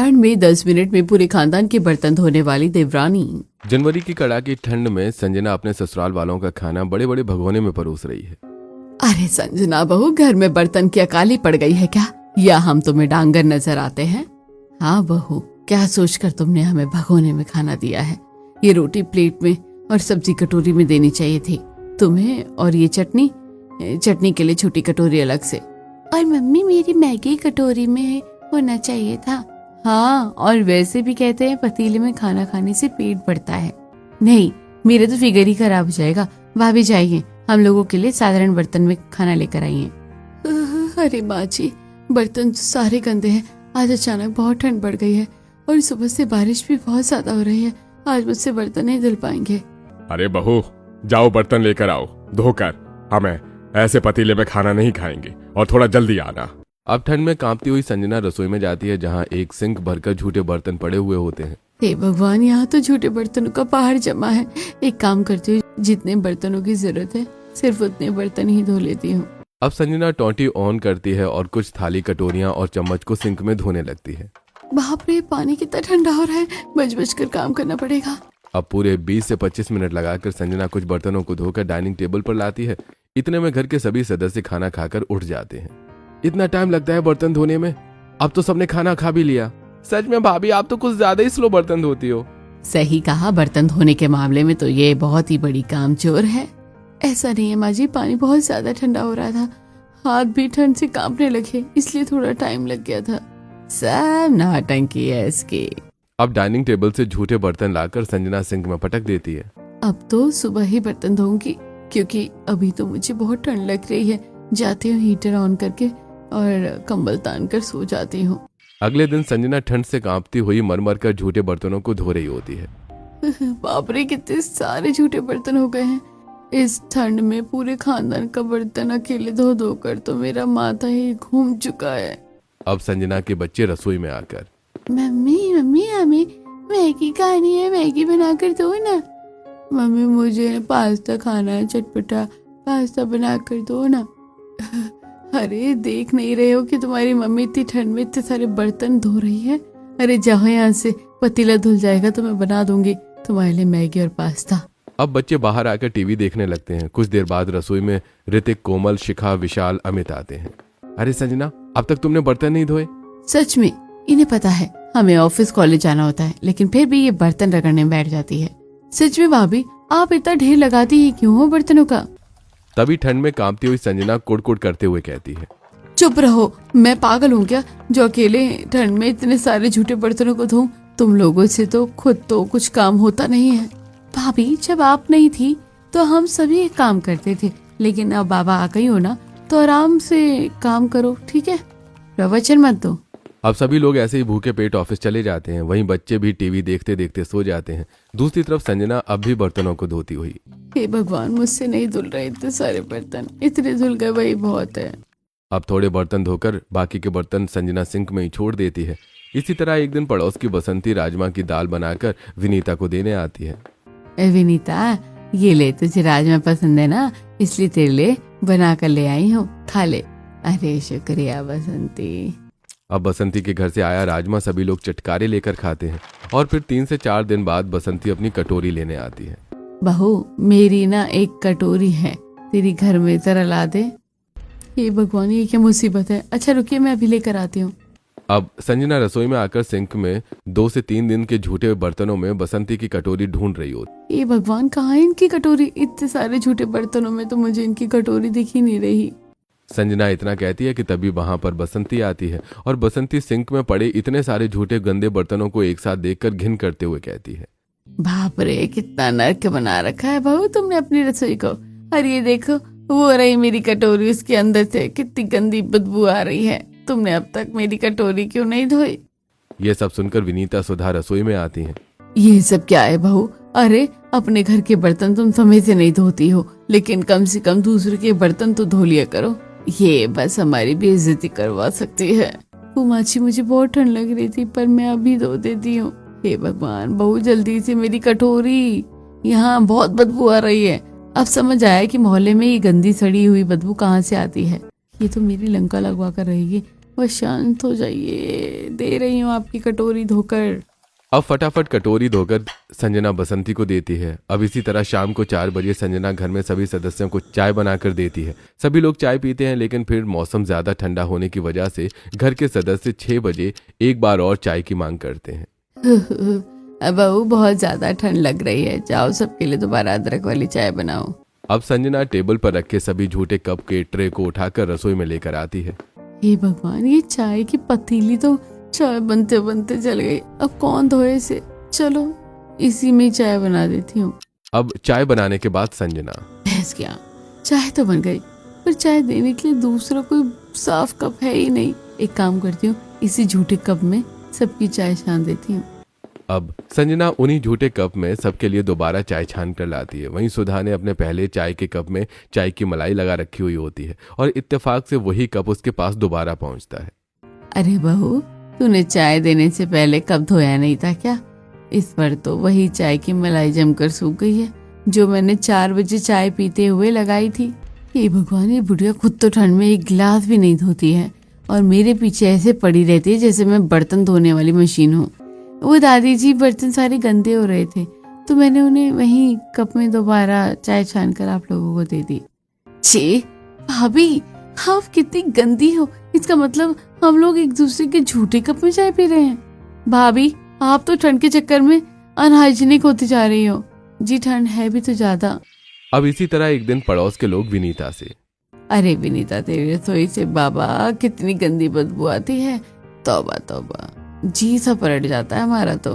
ठंड में 10 मिनट में पूरे खानदान के बर्तन धोने वाली देवरानी। जनवरी की कड़ाकी ठंड में संजना अपने ससुराल वालों का खाना बड़े बड़े भगोने में परोस रही है। अरे संजना बहू, घर में बर्तन की अकाली पड़ गई है क्या, या हम तुम्हें डांगर नजर आते हैं? हाँ बहू, क्या सोचकर तुमने हमें भगोने में खाना दिया है? ये रोटी प्लेट में और सब्जी कटोरी में देनी चाहिए थी तुम्हें, और ये चटनी के लिए छोटी कटोरी अलग से। और मम्मी, मेरी मैगी कटोरी में होना चाहिए था। हाँ, और वैसे भी कहते हैं पतीले में खाना खाने से पेट बढ़ता है। नहीं, मेरे तो फिगर ही खराब हो जाएगा। भाभी जाइए, हम लोगों के लिए साधारण बर्तन में खाना लेकर आइए। अरे माँ जी, बर्तन तो सारे गंदे हैं। आज अचानक बहुत ठंड बढ़ गई है और सुबह से बारिश भी बहुत ज्यादा हो रही है। आज मुझसे बर्तन नहीं धुल पाएंगे। अरे बहू, जाओ बर्तन लेकर आओ धोकर। हमें ऐसे पतीले में खाना नहीं खाएंगे, और थोड़ा जल्दी आना। अब ठंड में कांपती हुई संजना रसोई में जाती है, जहाँ एक सिंक भरकर झूठे बर्तन पड़े हुए होते हैं। हे भगवान, यहाँ तो झूठे बर्तनों का पहाड़ जमा है। एक काम करती हूँ, जितने बर्तनों की जरूरत है सिर्फ उतने बर्तन ही धो लेती हूँ। अब संजना टोंटी ऑन करती है और कुछ थाली, कटोरियां और चम्मच को सिंक में धोने लगती है। बाप रे, पानी कितना ठंडा हो रहा है, बच बच कर काम करना पड़ेगा। अब पूरे 20 से 25 मिनट लगाकर संजना कुछ बर्तनों को धोकर डाइनिंग टेबल पर लाती है। इतने में घर के सभी सदस्य खाना खाकर उठ जाते हैं। इतना टाइम लगता है बर्तन धोने में? अब तो सबने खाना खा भी लिया। सच में भाभी, आप तो कुछ ज्यादा ही स्लो बर्तन धोती हो। सही कहा, बर्तन धोने के मामले में तो ये बहुत ही बड़ी कामचोर है। ऐसा नहीं है माँ जी, पानी बहुत ज्यादा ठंडा हो रहा था, हाथ भी ठंड से कांपने लगे, इसलिए थोड़ा टाइम लग गया था। सब नौटंकी है इसकी। अब डाइनिंग टेबल से झूठे बर्तन लाकर संजना सिंक में पटक देती है। अब तो सुबह ही बर्तन धोऊंगी, क्योंकि अभी तो मुझे बहुत ठंड लग रही है। जाती हूँ हीटर ऑन करके और कंबल तान कर सो जाती हूँ। अगले दिन संजना ठंड से कांपती हुई मर कर झूठे बर्तनों को धो रही होती है। बाप रे, कितने सारे झूठे बर्तन हो गए हैं। इस ठंड में पूरे खानदान का बर्तन अकेले धो धो कर तो मेरा माथा ही घूम चुका है। अब संजना के बच्चे रसोई में आकर, मम्मी मम्मी, हमें मैगी खानी है, मैगी बना कर दो ना। मम्मी, मुझे पास्ता खाना है, चटपटा पास्ता बना कर दो ना। अरे, देख नहीं रहे हो कि तुम्हारी मम्मी इतनी ठंड में इतने सारे बर्तन धो रही है? अरे जाओ यहाँ से, पतीला धुल जाएगा तो मैं बना दूंगी तुम्हारे लिए मैगी और पास्ता। अब बच्चे बाहर आकर टीवी देखने लगते हैं। कुछ देर बाद रसोई में ऋतिक, कोमल, शिखा, विशाल, अमित आते हैं। अरे संजना, अब तक तुमने बर्तन नहीं धोए? सच में, इन्हें पता है हमें ऑफिस कॉलेज जाना होता है, लेकिन फिर भी ये बर्तन रगड़ने बैठ जाती है। सच में भाभी, आप इतना ढेर लगाती ही क्यों हो बर्तनों का? तभी ठंड में कांपती हुई संजना कुड़कुड़ करते हुए कहती है, चुप रहो, मैं पागल हूँ क्या जो अकेले ठंड में इतने सारे झूठे बर्तनों को धोऊं? तुम लोगों से तो खुद तो कुछ काम होता नहीं है। भाभी, जब आप नहीं थी तो हम सभी काम करते थे, लेकिन अब बाबा आ गई हो ना, तो आराम से काम करो, ठीक है? प्रवचन मत दो। अब सभी लोग ऐसे ही भूखे पेट ऑफिस चले जाते हैं। वहीं बच्चे भी टीवी देखते देखते सो जाते हैं। दूसरी तरफ संजना अब भी बर्तनों को धोती हुई, हे भगवान, मुझसे नहीं धुल रहे इतने सारे बर्तन, इतने धुल गए वही बहुत है। अब थोड़े बर्तन धोकर बाकी के बर्तन संजना सिंक में ही छोड़ देती है। इसी तरह एक दिन पड़ोस की बसंती राजमा की दाल बनाकर विनीता को देने आती है। विनीता, ये ले, तुझे राजमा पसंद है ना, इसलिए तेरे लिए बना कर ले आई हूँ, खा ले। अरे शुक्रिया बसंती। अब बसंती के घर से आया राजमा सभी लोग चटकारे लेकर खाते हैं, और फिर 3 से 4 दिन बाद बसंती अपनी कटोरी लेने आती है। बहू, मेरी ना एक कटोरी है, तेरी घर में जरा ला दे। हे भगवान, ये क्या मुसीबत है। अच्छा रुकिए, मैं अभी लेकर आती हूँ। अब संजना रसोई में आकर सिंक में 2 से 3 दिन के झूठे बर्तनों में बसंती की कटोरी ढूंढ रही होती। ये भगवान, कहाँ है इनकी कटोरी? इतने सारे झूठे बर्तनों में तो मुझे इनकी कटोरी दिख ही नहीं रही। संजना इतना कहती है कि तभी वहां पर बसंती आती है, और बसंती सिंक में पड़े इतने सारे झूठे गंदे बर्तनों को एक साथ देखकर घिन करते हुए कहती है, बाप रे, कितना नर्क बना रखा है बहू तुमने अपनी रसोई को। अरे ये देखो, वो रही मेरी कटोरी, उसके अंदर से कितनी गंदी बदबू आ रही है। तुमने अब तक मेरी कटोरी क्यों नहीं धोई? ये सब सुनकर विनीता, सुधा रसोई में आती हैं। ये सब क्या है बहू? अरे, अपने घर के बर्तन तुम समय से नहीं धोती हो, लेकिन कम से कम दूसरे के बर्तन तो धो लिया करो। ये बस हमारी बेइज्जती करवा सकती है। माची, मुझे बहुत ठंड लग रही थी, पर मैं अभी धो देती हूँ। हे भगवान, बहू जल्दी से मेरी कटोरी, यहाँ बहुत बदबू आ रही है। अब समझ आया कि मोहल्ले में ये गंदी सड़ी हुई बदबू कहाँ से आती है। ये तो मेरी लंका लगवा कर रहेगी। बस शांत हो जाइए, दे रही हूँ आपकी कटोरी धोकर। अब फटाफट कटोरी धोकर संजना बसंती को देती है। अब इसी तरह शाम को 4 बजे संजना घर में सभी सदस्यों को चाय बनाकर देती है। सभी लोग चाय पीते हैं, लेकिन फिर मौसम ज्यादा ठंडा होने की वजह से घर के सदस्य 6 बजे एक बार और चाय की मांग करते हैं। बहू बहुत ज्यादा ठंड लग रही है, जाओ सबके लिए दोबारा अदरक वाली चाय बनाओ। अब संजना टेबल पर रखे सभी झूठे कप के ट्रे को उठाकर रसोई में लेकर आती है। हे भगवान, ये चाय की पतीली तो चाय बनते बनते जल गई, अब कौन धोए इसे। चलो इसी में चाय बना देती हूँ। अब चाय बनाने के बाद संजना, बहस क्या, चाय तो बन गई, पर चाय देने के लिए दूसरा कोई साफ कप है ही नहीं। एक काम करती हूँ, इसी झूठे कप में सबकी चाय छान देती हूँ। अब संजना उन्हीं झूठे कप में सबके लिए दोबारा चाय छान कर लाती है। वहीं सुधा ने अपने पहले चाय के कप में चाय की मलाई लगा रखी हुई होती है और इत्तेफाक से वही कप उसके पास दोबारा पहुंचता है। अरे बहू, तूने चाय देने से पहले कप धोया नहीं था क्या? इस पर तो वही चाय की मलाई जमकर सूख गई है जो मैंने 4 बजे चाय पीते हुए लगाई थी। ये भगवान, ये बुढ़िया खुद तो ठंड में एक गिलास भी नहीं धोती है और मेरे पीछे ऐसे पड़ी रहती है जैसे मैं बर्तन धोने वाली मशीन हूँ। वो दादी जी बर्तन सारे गंदे हो रहे थे तो मैंने उन्हें वहीं कप में दोबारा चाय छान कर आप लोगों को दे दी। छे भाभी, आप कितनी गंदी हो, इसका मतलब हम लोग एक दूसरे के झूठे कप में चाय पी रहे हैं। भाभी, आप तो ठंड के चक्कर में अनहाइजीनिक होती जा रही हो। जी ठंड है भी तो ज्यादा। अब इसी तरह एक दिन पड़ोस के लोग विनीता से, अरे विनीता, तेरी रसोई से बाबा कितनी गंदी बदबू आती है। तौबा तौबा, जी सा पलट जाता है हमारा तो।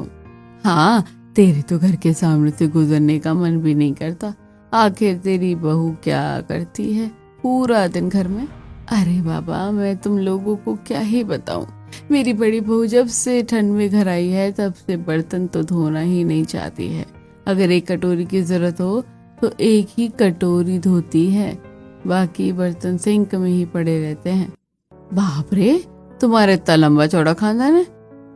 हाँ, तेरे तो घर के सामने से गुजरने का मन भी नहीं करता। आखिर तेरी बहू क्या करती है पूरा दिन घर में? अरे बाबा, मैं तुम लोगों को क्या ही बताऊं। मेरी बड़ी बहू जब से ठंड में घर आई है तब से बर्तन तो धोना ही नहीं चाहती है। अगर एक कटोरी की जरूरत हो तो एक ही कटोरी धोती है, बाकी बर्तन सिंक में ही पड़े रहते हैं। बाप रे, तुम्हारा इतना लंबा चौड़ा खानदान है,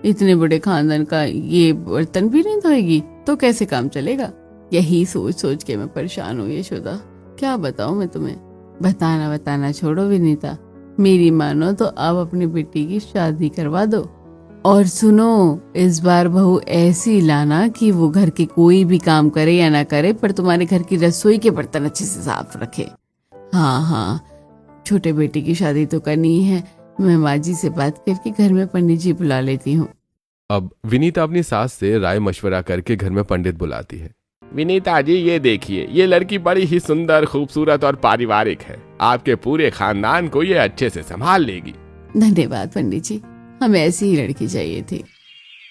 इतने बड़े खानदान का ये बर्तन भी नहीं धोएगी तो कैसे काम चलेगा? यही सोच सोच के मैं परेशान हूँ यशोदा। क्या बताऊं मैं तुम्हें। बताना छोड़ो विनीता, मेरी मानो तो अब अपनी बेटी की शादी करवा दो। और सुनो, इस बार बहू ऐसी लाना कि वो घर के कोई भी काम करे या ना करे पर तुम्हारे घर की रसोई के बर्तन अच्छे से साफ रखे। हाँ, छोटे बेटे की शादी तो करनी ही है। मैं माजी से बात करके घर में पंडित जी बुला लेती हूँ। अब विनीता अपनी सास से राय मशवरा करके घर में पंडित बुलाती है। विनीता जी, ये देखिए, ये लड़की बड़ी ही सुंदर, खूबसूरत और पारिवारिक है। आपके पूरे खानदान को ये अच्छे से संभाल लेगी। धन्यवाद पंडित जी, हमें ऐसी ही लड़की चाहिए थी।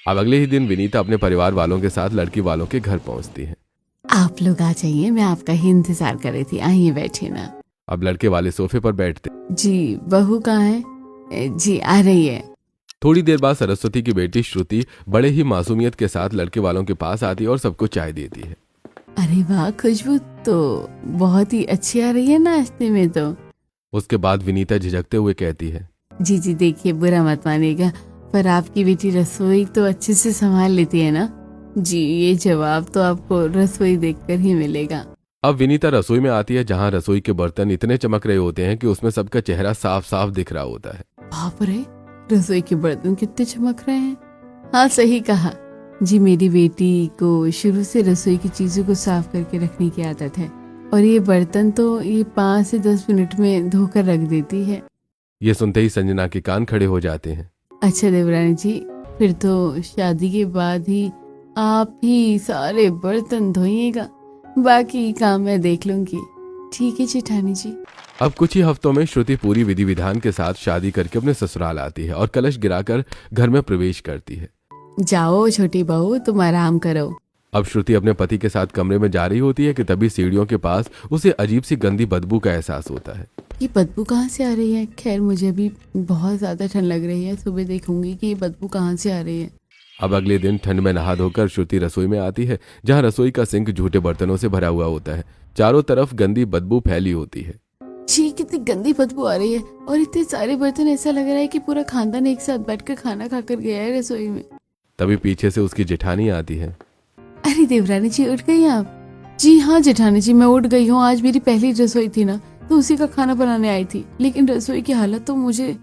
अब अगले ही दिन विनीता अपने परिवार वालों के साथ लड़की वालों के घर पहुंचती है। आप लोग आ जाइए, मैं आपका ही इंतजार कर रही थी, आइए बैठे ना। अब लड़के वाले सोफे पर बैठते। जी, बहू कहाँ है? जी आ रही है। थोड़ी देर बाद सरस्वती की बेटी श्रुति बड़े ही मासूमियत के साथ लड़के वालों के पास आती है और सबको चाय देती है। अरे वाह, खुशबू तो बहुत ही अच्छी आ रही है नाश्ते में तो। उसके बाद विनीता झिझकते हुए कहती है, जी जी देखिए, बुरा मत मानिएगा, पर आपकी बेटी रसोई तो अच्छे से संभाल लेती है ना? जी, ये जवाब तो आपको रसोई देखकर ही मिलेगा। अब विनीता रसोई में आती है जहाँ रसोई के बर्तन इतने चमक रहे होते हैं कि उसमें सबका चेहरा साफ साफ दिख रहा होता है। बाप रे, रसोई के बर्तन कितने चमक रहे हैं। हाँ, सही कहा जी, मेरी बेटी को शुरू से रसोई की चीजों को साफ करके रखने की आदत है और ये बर्तन तो ये 5 से 10 मिनट में धोकर रख देती है। ये सुनते ही संजना के कान खड़े हो जाते हैं। अच्छा देवरानी जी, फिर तो शादी के बाद ही आप ही सारे बर्तन धोइएगा, बाकी काम मैं देख लूंगी। ठीक है जेठानी जी। अब कुछ ही हफ्तों में श्रुति पूरी विधि विधान के साथ शादी करके अपने ससुराल आती है और कलश गिराकर घर में प्रवेश करती है। जाओ छोटी बहू, तुम आराम करो। अब श्रुति अपने पति के साथ कमरे में जा रही होती है कि तभी सीढ़ियों के पास उसे अजीब सी गंदी बदबू का एहसास होता है। ये बदबू कहाँ से आ रही है? खैर, मुझे भी बहुत ज्यादा ठंड लग रही है, सुबह देखूंगी कि ये बदबू कहाँ से आ रही है। अब अगले दिन ठंड में नहा धोकर श्रुति रसोई में आती है जहाँ रसोई का सिंक झूठे बर्तनों से भरा हुआ होता है। चारों तरफ गंदी बदबू फैली होती है। छी, कितनी गंदी बदबू आ रही है और इतने सारे बर्तन, ऐसा लग रहा है कि पूरा खानदान एक साथ बैठकर खाना खाकर गया है रसोई में। तभी पीछे से उसकी जेठानी आती है। अरे देवरानी जी, उठ गई आप? जी हाँ जेठानी जी, मैं उठ गई हूँ। आज मेरी पहली रसोई थी ना, तो उसी का खाना बनाने आई थी, लेकिन रसोई की हालत तो मुझे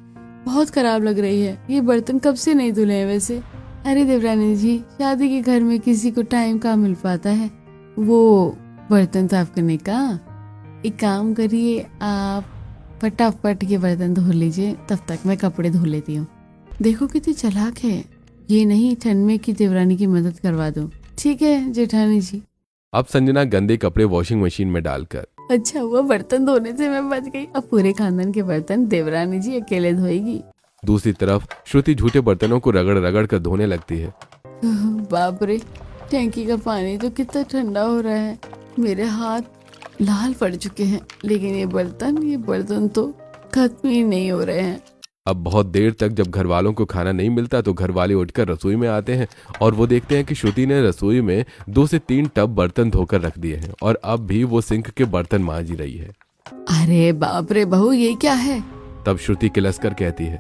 बहुत खराब लग रही है। ये बर्तन कब से नहीं धुले हैं वैसे। अरे देवरानी जी, शादी के घर में किसी को टाइम कहाँ मिल पाता है वो बर्तन साफ करने का। एक काम करिए, आप फटाफट ये बर्तन धो लीजिए, तब तक मैं कपड़े धो लेती हूँ। देखो कितनी चालाक है ये, नहीं ठंड में कि देवरानी की मदद करवा दूं। ठीक है जेठानी जी। अब संजना गंदे कपड़े वॉशिंग मशीन में डालकर अच्छा हुआ बर्तन धोने से मैं बच गई। अब पूरे खानदान के बर्तन देवरानी जी अकेले धोएगी। दूसरी तरफ श्रुति झूठे बर्तनों को रगड़ रगड़ कर धोने लगती है। बाप रे, टैंकी का पानी तो कितना ठंडा हो रहा है। मेरे हाथ लाल पड़ चुके हैं, लेकिन ये बर्तन तो खत्म ही नहीं हो रहे हैं। अब बहुत देर तक जब घर वालों को खाना नहीं मिलता तो घर वाले उठकर रसोई में आते हैं और वो देखते हैं कि श्रुति ने रसोई में 2 से 3 टब बर्तन धोकर रख दिए हैं और अब भी वो सिंक के बर्तन मांज ही रही है। अरे बाप रे बहू, ये क्या है? तब श्रुति किलसकर कहती है,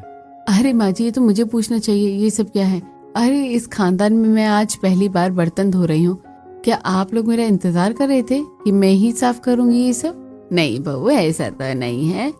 अरे माँ जी, ये तो मुझे पूछना चाहिए, ये सब क्या है? अरे इस खानदान में मैं आज पहली बार बर्तन धो रही हूँ। क्या आप लोग मेरा इंतजार कर रहे थे कि मैं ही साफ करूंगी ये सब? नहीं बहू, ऐसा तो नहीं है।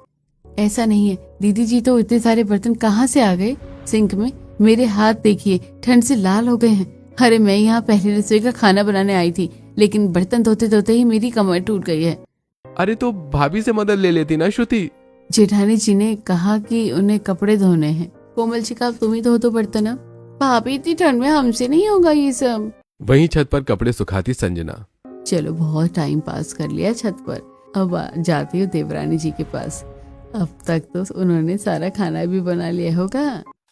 ऐसा नहीं है दीदी जी, तो इतने सारे बर्तन कहाँ से आ गए सिंक में? मेरे हाथ देखिए ठंड से लाल हो गए हैं। अरे मैं यहाँ पहले रसोई का खाना बनाने आई थी, लेकिन बर्तन धोते धोते ही मेरी कमर टूट गई है। अरे तो भाभी से मदद ले लेती ना श्रुति। जेठानी जी ने कहा कि उन्हें कपड़े धोने हैं। कोमल शिका, तुम ही धो दो बर्तन। अब भाभी इतनी ठंड में हमसे नहीं होगा ये सब। वहीं छत पर कपड़े सुखाती संजना। चलो बहुत टाइम पास कर लिया छत पर, अब जाती हूँ देवरानी जी के पास। अब तक तो उन्होंने सारा खाना भी बना लिया होगा।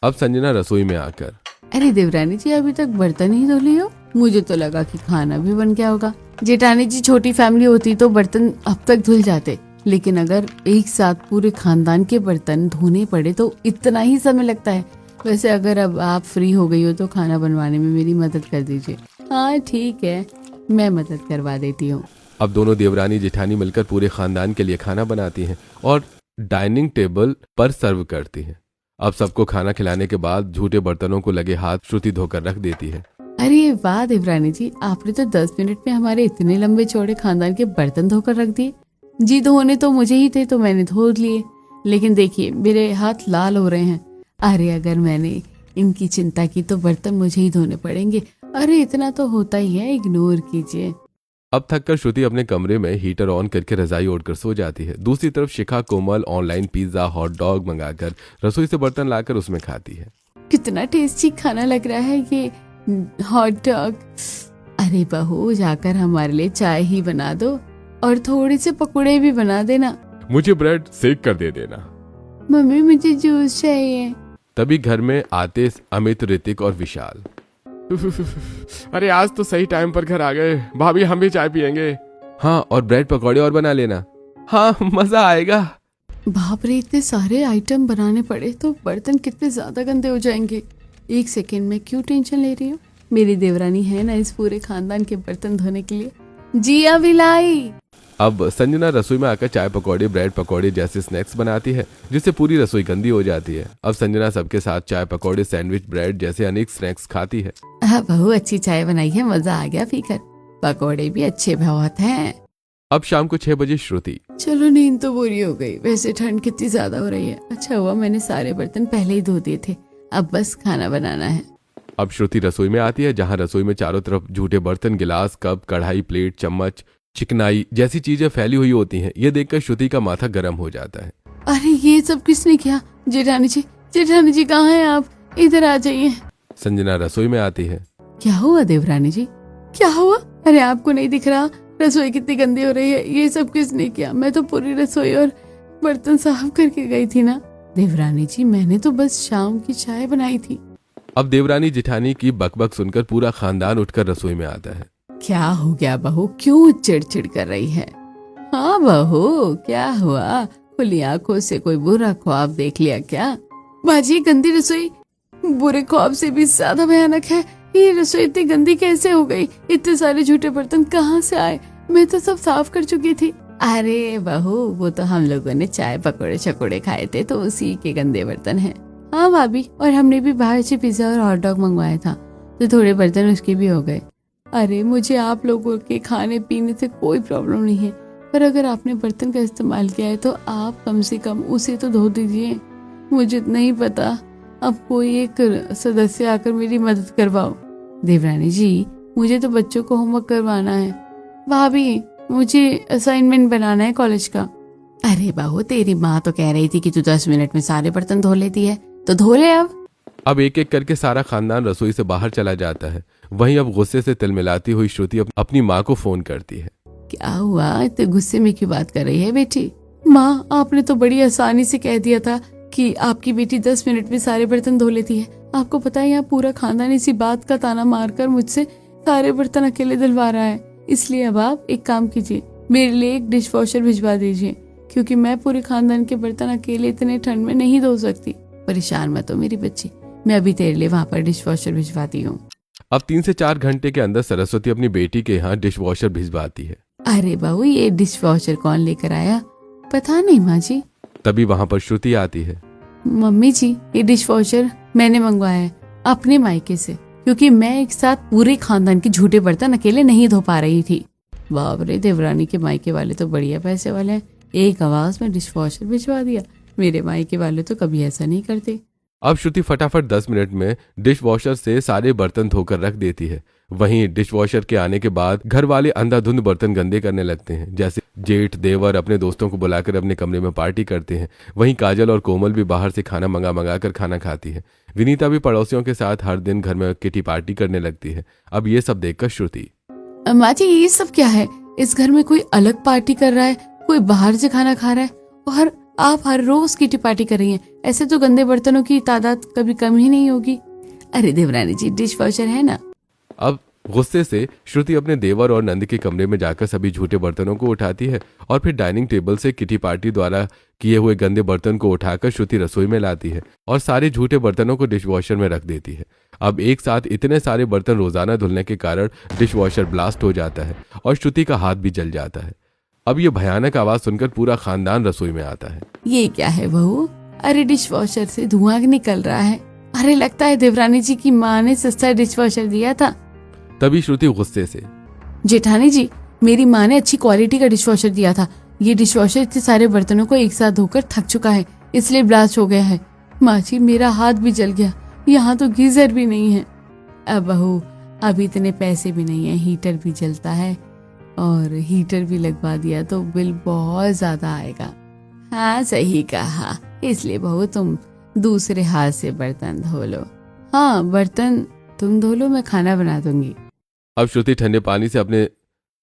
अब संजना रसोई में आकर, अरे देवरानी जी, अभी तक बर्तन ही धो लिए हो? मुझे तो लगा कि खाना भी बन गया होगा। जेठानी जी, छोटी फैमिली होती तो बर्तन अब तक धुल जाते, लेकिन अगर एक साथ पूरे खानदान के बर्तन धोने पड़े तो इतना ही समय लगता है। वैसे अगर अब आप फ्री हो गई हो तो खाना बनवाने में मेरी मदद कर दीजिए। हाँ ठीक है, मैं मदद करवा देती हूँ। अब दोनों देवरानी जेठानी मिलकर पूरे खानदान के लिए खाना बनाती हैं और डाइनिंग टेबल पर सर्व करती हैं। अब सबको खाना खिलाने के बाद झूठे बर्तनों को लगे हाथ श्रुति धोकर रख देती है। अरे वाह देवरानी जी, आपने तो 10 मिनट में हमारे इतने लंबे चौड़े खानदान के बर्तन धोकर रख दिए। जी धोने तो मुझे ही थे तो मैंने धो लिए, लेकिन देखिए मेरे हाथ लाल हो रहे हैं। अरे अगर मैंने इनकी चिंता की तो बर्तन मुझे ही धोने पड़ेंगे। अरे इतना तो होता ही है, इग्नोर कीजिए। अब थककर श्रुति अपने कमरे में हीटर ऑन करके रजाई ओढ़कर सो जाती है। दूसरी तरफ शिखा कोमल ऑनलाइन पिज्जा हॉट डॉग मंगाकर रसोई से बर्तन लाकर उसमें खाती है। कितना टेस्टी खाना लग रहा है ये हॉट डॉग। अरे बहू, जाकर हमारे लिए चाय ही बना दो और थोड़े से पकौड़े भी बना देना। मुझे ब्रेड सेक कर दे देना। मम्मी मुझे जूस चाहिए। तभी घर में आते अमित, ऋतिक और विशाल। अरे आज तो सही टाइम पर घर आ गए। भाभी हम भी चाय पियेंगे। हाँ, और ब्रेड पकौड़े और बना लेना। हाँ, मजा आएगा। बाप रे, इतने सारे आइटम बनाने पड़े तो बर्तन कितने ज्यादा गंदे हो जाएंगे। एक सेकेंड में क्यों टेंशन ले रही हूँ, मेरी देवरानी है ना इस पूरे खानदान के बर्तन धोने के लिए। जिया विलाई। अब संजना रसोई में आकर चाय पकौड़े, ब्रेड पकौड़े जैसे स्नैक्स बनाती है, जिससे पूरी रसोई गंदी हो जाती है। अब संजना सबके साथ चाय पकौड़े, सैंडविच, ब्रेड जैसे अनेक स्नैक्स खाती है। बहू अच्छी चाय बनाई है, मजा आ गया पीकर। पकौड़े भी अच्छे बहुत हैं। अब शाम को 6 बजे श्रुति। चलो नींद तो बुरी हो गई, वैसे ठंड कितनी ज्यादा हो रही है। अच्छा हुआ मैंने सारे बर्तन पहले ही धो दिए थे, अब बस खाना बनाना है। अब श्रुति रसोई में आती है, जहाँ रसोई में चारों तरफ झूठे बर्तन, गिलास, कप, कढ़ाई, प्लेट, चम्मच, चिकनाई जैसी चीजें फैली हुई होती हैं। ये देखकर श्रुति का माथा गर्म हो जाता है। अरे ये सब किसने किया? जेठानी जी, जेठानी जी कहाँ हैं आप? इधर आ जाइए। संजना रसोई में आती है। क्या हुआ देवरानी जी, क्या हुआ? अरे आपको नहीं दिख रहा रसोई कितनी गंदी हो रही है? ये सब किसने किया? मैं तो पूरी रसोई और बर्तन साफ करके गई थी ना। देवरानी जी, मैंने तो बस शाम की चाय बनाई थी। अब देवरानी जेठानी की बकबक सुनकर पूरा खानदान उठकर रसोई में आता है। क्या हो गया बहू, क्यों चिड़चिड़ कर रही है? हाँ बहू, क्या हुआ? खुली आंखों से कोई बुरा ख्वाब देख लिया क्या? बाजी, गंदी रसोई बुरे ख्वाब से भी ज्यादा भयानक है। ये रसोई इतनी गंदी कैसे हो गई? इतने सारे झूठे बर्तन कहाँ से आए? मैं तो सब साफ कर चुकी थी। अरे बहू, वो तो हम लोगों ने चाय पकौड़े छकोड़े खाए थे तो उसी के गंदे बर्तन हैं। हाँ भाभी, और हमने भी बाहर से पिज्जा और हॉट डॉग मंगवाया था तो थोड़े बर्तन उसके भी हो गए। अरे मुझे आप लोगों के खाने पीने से कोई प्रॉब्लम नहीं है, पर अगर आपने बर्तन का इस्तेमाल किया है तो आप कम से कम उसे तो धो दीजिए। मुझे नहीं पता, अब कोई एक सदस्य आकर मेरी मदद करवाओ। देवरानी जी, मुझे तो बच्चों को होमवर्क करवाना है। भाभी, मुझे असाइनमेंट बनाना है कॉलेज का। अरे बहू, तेरी माँ तो कह रही थी कि तू 10 मिनट में सारे बर्तन धो लेती है, तो धो ले अब एक एक करके सारा खानदान रसोई से बाहर चला जाता है। वहीं अब गुस्से से तिलमिलाती हुई श्रुति अपनी माँ को फोन करती है। क्या हुआ, इतने गुस्से में क्यों बात कर रही है बेटी? माँ, आपने तो बड़ी आसानी से कह दिया था कि आपकी बेटी 10 मिनट में सारे बर्तन धो लेती है। आपको पता है यहाँ पूरा खानदान इसी बात का ताना मारकर मुझसे सारे बर्तन अकेले धुलवा रहा है। इसलिए अब आप एक काम कीजिए, मेरे लिए एक डिश वॉशर भिजवा दीजिए, क्योंकि मैं पूरे खानदान के बर्तन अकेले इतने ठंड में नहीं धो सकती। परेशान मत हो मेरी बच्ची, मैं अभी तेरे लिए वहाँ पर डिश वॉशर भिजवाती हूँ। अब 3 से 4 घंटे के अंदर सरस्वती अपनी बेटी के यहाँ डिश वॉशर भिजवाती है। अरे बहू, ये डिश वॉशर कौन लेकर आया? पता नहीं माँ जी। तभी वहाँ पर श्रुति आती है। मम्मी जी, ये डिश वॉशर मैंने मंगवाया है अपने मायके से, क्योंकि मैं एक साथ पूरे खानदान के झूठे बर्तन अकेले नहीं धो पा रही थी। बाप रे, देवरानी के मायके वाले तो बढ़िया पैसे वाले हैं, एक आवाज में डिश वॉशर भिजवा दिया। मेरे मायके वाले तो कभी ऐसा नहीं करते। अब श्रुति फटाफट 10 मिनट में डिश वॉशर से सारे बर्तन धोकर रख देती है। वहीं डिश वॉशर के आने के बाद घर वाले अंधाधुंध बर्तन गंदे करने लगते हैं। जैसे जेठ देवर अपने दोस्तों को बुलाकर अपने कमरे में पार्टी करते हैं। वहीं काजल और कोमल भी बाहर से खाना मंगा कर खाना खाती है। विनीता भी पड़ोसियों के साथ हर दिन घर में किटी पार्टी करने लगती है। अब ये सब देखकर श्रुति, माँ जी, ये सब क्या है? इस घर में कोई अलग पार्टी कर रहा है, कोई बाहर से खाना खा रहा है, और आप हर रोज किटी पार्टी कर रही हैं। ऐसे तो गंदे बर्तनों की तादाद कभी कम ही नहीं होगी। अरे देवरानी जी, डिश वॉशर है ना। अब गुस्से से श्रुति अपने देवर और नंद के कमरे में जाकर सभी झूठे बर्तनों को उठाती है और फिर डाइनिंग टेबल से किटी पार्टी द्वारा किए हुए गंदे बर्तन को उठाकर श्रुति रसोई में लाती है और सारे झूठे बर्तनों को डिश वॉशर में रख देती है। अब एक साथ इतने सारे बर्तन रोजाना धुलने के कारण डिश वॉशर ब्लास्ट हो जाता है और श्रुति का हाथ भी जल जाता है। अब ये भयानक आवाज सुनकर पूरा खानदान रसोई में आता है। ये क्या है बहू? अरे डिश वॉशर से धुआं निकल रहा है। अरे लगता है देवरानी जी की माँ ने सस्ता डिश वॉशर दिया था। तभी श्रुति गुस्से से, जेठानी जी, मेरी माँ ने अच्छी क्वालिटी का डिश वॉशर दिया था। ये डिश वॉशर इतने सारे बर्तनों को एक साथ धोकर थक चुका है, इसलिए ब्लास्ट हो गया है। माँ जी, मेरा हाथ भी जल गया, यहाँ तो गीजर भी नहीं है। अब बहू, अभी इतने पैसे भी नहीं है, हीटर भी जलता है, और हीटर भी लगवा दिया तो बिल बहुत ज्यादा आएगा। हाँ सही कहा, इसलिए बहू तुम दूसरे हाथ से बर्तन धो लो। हाँ, बर्तन तुम धो लो, मैं खाना बना दूंगी। अब श्रुति ठंडे पानी से अपने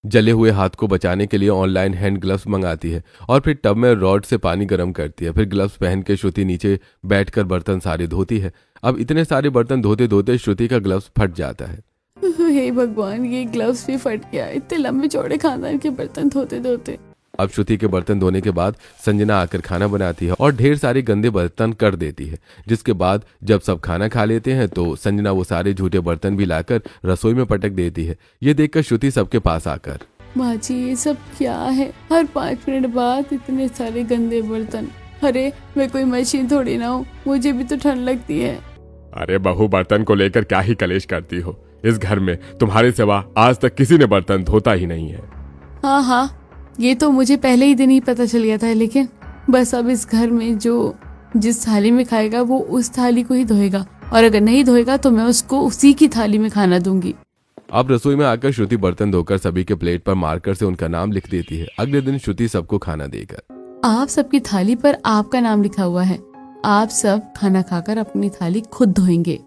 जले हुए हाथ को बचाने के लिए ऑनलाइन हैंड ग्लव्स मंगाती है और फिर टब में रॉड से पानी गर्म करती है। फिर ग्लव्स पहन के श्रुति नीचे बैठकर बर्तन सारे धोती है। अब इतने सारे बर्तन धोते धोते श्रुति का ग्लव्स फट जाता है। हे भगवान, ये ग्लव्स भी फट गया, इतने लंबे चौड़े खानदान के बर्तन धोते धोते। अब श्रुति के बर्तन धोने के बाद संजना आकर खाना बनाती है और ढेर सारे गंदे बर्तन कर देती है। जिसके बाद जब सब खाना खा लेते हैं तो संजना वो सारे झूठे बर्तन भी लाकर रसोई में पटक देती है। ये देखकर श्रुति सबके पास आकर, माँ जी, ये सब क्या है? हर 5 मिनट बाद इतने सारे गंदे बर्तन। अरे मैं कोई मशीन थोड़ी ना हूँ, मुझे भी तो ठंड लगती है। अरे बहू, बर्तन को लेकर क्या ही कलेश करती हो? इस घर में तुम्हारे सिवा आज तक किसी ने बर्तन धोता ही नहीं है। हाँ हाँ, ये तो मुझे पहले ही दिन ही पता चल गया था, लेकिन बस अब इस घर में जो जिस थाली में खाएगा वो उस थाली को ही धोएगा, और अगर नहीं धोएगा तो मैं उसको उसी की थाली में खाना दूंगी। अब रसोई में आकर श्रुति बर्तन धोकर सभी के प्लेट पर मार्कर से उनका नाम लिख देती है। अगले दिन श्रुति सबको खाना देकर, आप सबकी थाली पर आपका नाम लिखा हुआ है, आप सब खाना खाकर अपनी थाली खुद धोएंगे।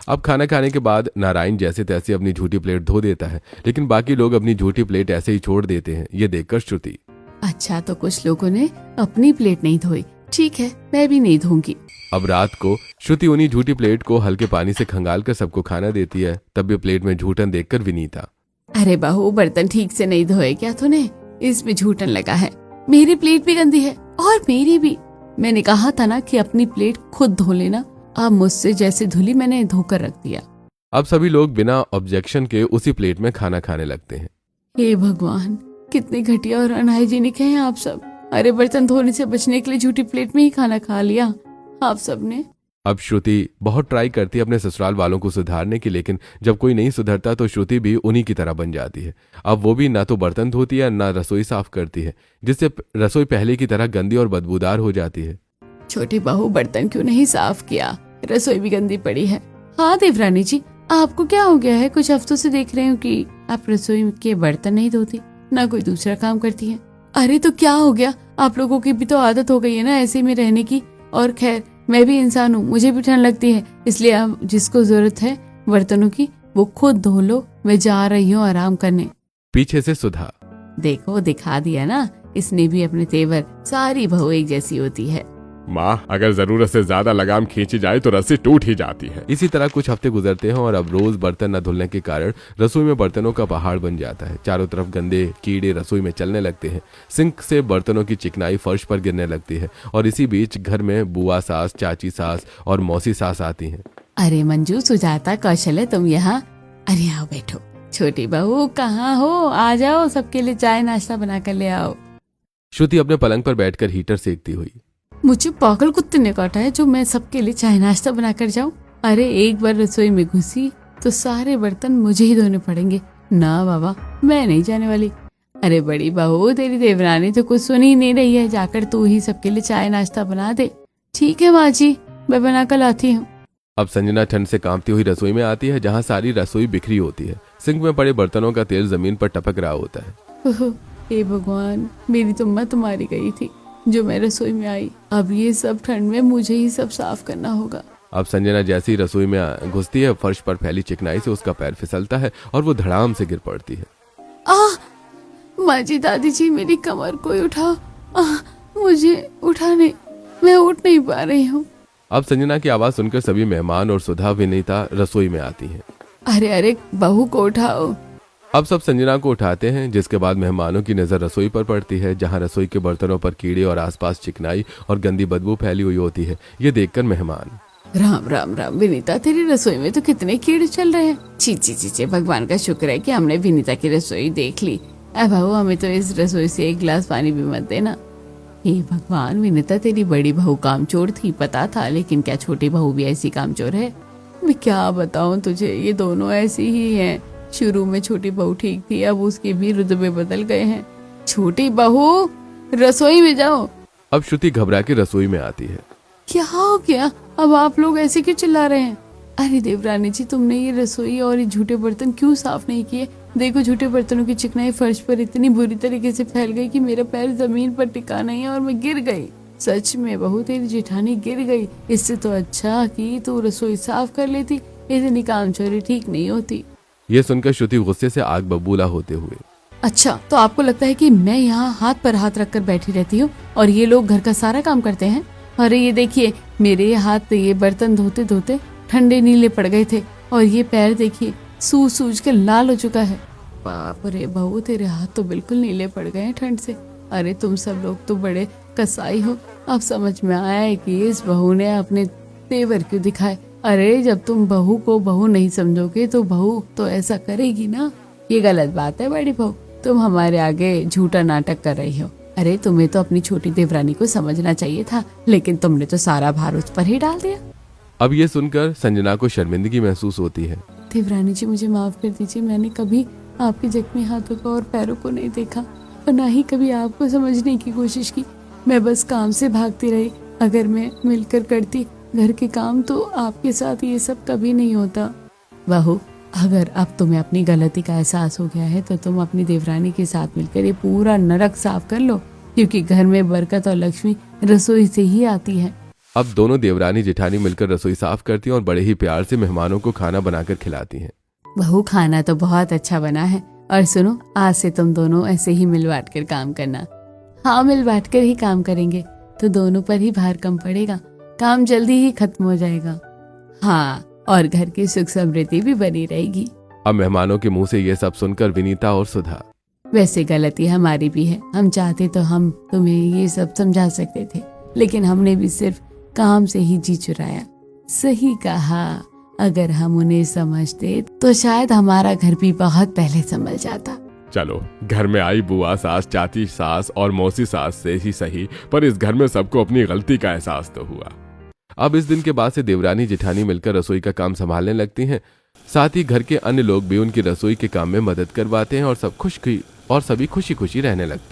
अब खाना खाने के बाद नारायण जैसे तैसे अपनी झूठी प्लेट धो देता है, लेकिन बाकी लोग अपनी झूठी प्लेट ऐसे ही छोड़ देते हैं। ये देखकर श्रुति, अच्छा, तो कुछ लोगों ने अपनी प्लेट नहीं धोई, ठीक है, मैं भी नहीं धोऊंगी। अब रात को श्रुति उन्हीं झूठी प्लेट को हल्के पानी से खंगाल कर सबको खाना देती है। तब भी प्लेट में झूठन देखकर विनीता, अरे बहू, बर्तन ठीक से नहीं धोए क्या तूने? इसमें झूठन लगा है। मेरी प्लेट भी गंदी है और मेरी भी। मैंने कहा था ना कि अपनी प्लेट खुद धो लेना। अब मुझसे जैसे धुली मैंने धोकर रख दिया। अब सभी लोग बिना ऑब्जेक्शन के उसी प्लेट में खाना खाने लगते हैं। हे भगवान, कितने घटिया और अनहाइजीनिक हैं आप सब। अरे बर्तन धोने से बचने के लिए झूठी प्लेट में ही खाना खा लिया आप सब ने। अब श्रुति बहुत ट्राई करती है अपने ससुराल वालों को सुधारने की, लेकिन जब कोई नहीं सुधरता तो श्रुति भी उन्हीं की तरह बन जाती है। अब वो भी ना तो बर्तन धोती है ना रसोई साफ करती है, जिससे रसोई पहले की तरह गंदी और बदबूदार हो जाती है। छोटी बहू बर्तन क्यों नहीं साफ किया, रसोई भी गंदी पड़ी है। हाँ देवरानी जी, आपको क्या हो गया है? कुछ हफ्तों से देख रही हूँ कि आप रसोई के बर्तन नहीं धोती, ना कोई दूसरा काम करती हैं। अरे तो क्या हो गया, आप लोगों की भी तो आदत हो गई है ना ऐसे में रहने की। और खैर मैं भी इंसान हूँ, मुझे भी ठंड लगती है, इसलिए अब जिसको जरूरत है बर्तनों की वो खुद धो लो, मैं जा रही हूँ आराम करने। पीछे से सुधा। देखो दिखा दिया ना, इसने भी अपने तेवर। सारी बहू एक जैसी होती है। माँ, अगर जरूरत से ज्यादा लगाम खींची जाए तो रस्सी टूट ही जाती है। इसी तरह कुछ हफ्ते गुजरते हैं और अब रोज बर्तन न धुलने के कारण रसोई में बर्तनों का पहाड़ बन जाता है। चारों तरफ गंदे कीड़े रसोई में चलने लगते हैं। सिंक से बर्तनों की चिकनाई फर्श पर गिरने लगती है और इसी बीच घर में बुआ सास, चाची सास और मौसी सास आती हैं। अरे मंजू, सुजाता, कौशल्य, तुम यहाँ? अरे आओ बैठो। छोटी बहू कहाँ हो? आ जाओ, सबके लिए चाय नाश्ता बना कर ले आओ। श्रुति अपने पलंग पर बैठकर हीटर सेकती हुई। मुझे पागल कुत्ते ने काटा है जो मैं सबके लिए चाय नाश्ता बना कर जाऊं। अरे एक बार रसोई में घुसी तो सारे बर्तन मुझे ही धोने पड़ेंगे। ना बाबा, मैं नहीं जाने वाली। अरे बड़ी बहू, तेरी देवरानी तो कुछ सुन ही नहीं रही है, जाकर तू ही सबके लिए चाय नाश्ता बना दे। ठीक है माँ जी, मैं बना कर लाती हूँ। अब संजना ठंड से कांपती हुई रसोई में आती है, जहाँ सारी रसोई बिखरी होती है। सिंक में पड़े बर्तनों का तेल जमीन पर टपक रहा होता है। हे भगवान, मेरी तो मत मारी गई थी जो मैं रसोई में आई। अब ये सब ठंड में मुझे ही सब साफ करना होगा। अब संजना जैसी रसोई में घुसती है, फर्श पर फैली चिकनाई से उसका पैर फिसलता है और वो धड़ाम से गिर पड़ती है। माँ जी, दादी जी, मेरी कमर कोई उठाओ। मुझे उठाने, मैं उठ नहीं पा रही हूँ। अब संजना की आवाज सुनकर सभी मेहमान और सुधा, विनीता रसोई में आती हैं। अरे अरे, बहू को उठाओ। अब सब संजना को उठाते हैं, जिसके बाद मेहमानों की नजर रसोई पर पड़ती है, जहां रसोई के बर्तनों पर कीड़े और आसपास चिकनाई और गंदी बदबू फैली हुई होती है। ये देखकर मेहमान, राम राम राम, विनीता तेरी रसोई में तो कितने कीड़े चल रहे हैं। ची ची ची ची, भगवान का शुक्र है कि हमने विनीता की रसोई देख ली। अब बहू, हमें तो इस रसोई से एक गिलास पानी भी मत देना। हे भगवान, विनीता तेरी बड़ी बहू कामचोर थी, पता था, लेकिन क्या छोटी बहू भी ऐसी कामचोर है? मैं क्या बताऊं तुझे, ये दोनों ऐसी ही हैं। शुरू में छोटी बहू ठीक थी, अब उसके भी रुतबे बदल गए हैं। छोटी बहू, रसोई में जाओ। अब श्रुति घबरा के रसोई में आती है। क्या हो गया? अब आप लोग ऐसे क्यों चिल्ला रहे हैं? अरे देवरानी जी, तुमने ये रसोई और ये झूठे बर्तन क्यों साफ नहीं किए? देखो, झूठे बर्तनों की चिकनाई फर्श पर इतनी बुरी तरीके से फैल गई कि मेरा पैर जमीन पर टिका नहीं है और मैं गिर गई। सच में बहू, तेरी जेठानी गिर गई। इससे तो अच्छा कि तू रसोई साफ कर लेती। इतनी कामचोरी ठीक नहीं होती। ये सुनकर श्रुति गुस्से से आग बबूला होते हुए, अच्छा, तो आपको लगता है कि मैं यहाँ हाथ पर हाथ रखकर बैठी रहती हूँ और ये लोग घर का सारा काम करते हैं? अरे ये देखिए, मेरे हाथ ये बर्तन धोते धोते ठंडे नीले पड़ गए थे और ये पैर देखिए सूज सूज के लाल हो चुका है। बाप रे बहू, तेरे हाथ तो बिल्कुल नीले पड़ गए हैं ठंड से। अरे तुम सब लोग तो बड़े कसाई हो। अब समझ में आया है कि इस बहू ने अपने तेवर क्यों दिखाए। अरे जब तुम बहू को बहू नहीं समझोगे तो बहू तो ऐसा करेगी ना। ये गलत बात है बड़ी बहू, तुम हमारे आगे झूठा नाटक कर रही हो। अरे तुम्हें तो अपनी छोटी देवरानी को समझना चाहिए था, लेकिन तुमने तो सारा भार उस पर ही डाल दिया। अब ये सुनकर संजना को शर्मिंदगी महसूस होती है। देवरानी जी, मुझे माफ कर दीजिए, मैंने कभी आपके जख्मी हाथों को और पैरों को नहीं देखा और ना ही कभी आपको समझने की कोशिश की। मैं बस काम से भागती रही। अगर मैं मिलकर करती घर के काम तो आपके साथ ये सब कभी नहीं होता। बहू, अगर अब तुम्हें अपनी गलती का एहसास हो गया है तो तुम अपनी देवरानी के साथ मिलकर ये पूरा नरक साफ कर लो, क्योंकि घर में बरकत और लक्ष्मी रसोई से ही आती है। अब दोनों देवरानी जेठानी मिलकर रसोई साफ करती हैं और बड़े ही प्यार से मेहमानों को खाना बनाकर खिलाती हैं। बहू, खाना तो बहुत अच्छा बना है। और सुनो, आज से तुम दोनों ऐसे ही मिल बांट कर काम करना। हाँ, मिल बांट कर ही काम करेंगे तो दोनों पर ही भार कम पड़ेगा, काम जल्दी ही खत्म हो जाएगा। हाँ, और घर की सुख समृद्धि भी बनी रहेगी। अब मेहमानों के मुंह से ये सब सुनकर विनीता और सुधा, वैसे गलती हमारी भी है। हम चाहते तो हम तुम्हें ये सब समझा सकते थे, लेकिन हमने भी सिर्फ काम से ही जी चुराया। सही कहा, अगर हम उन्हें समझते तो शायद हमारा घर भी बहुत पहले संभल जाता। चलो, घर में आई बुआ सास, चाची सास और मौसी सास से ही सही, पर इस घर में सबको अपनी गलती का एहसास तो हुआ। अब इस दिन के बाद से देवरानी जेठानी मिलकर रसोई का काम संभालने लगती हैं। साथ ही घर के अन्य लोग भी उनकी रसोई के काम में मदद करवाते हैं और सभी खुशी खुशी रहने लगते हैं।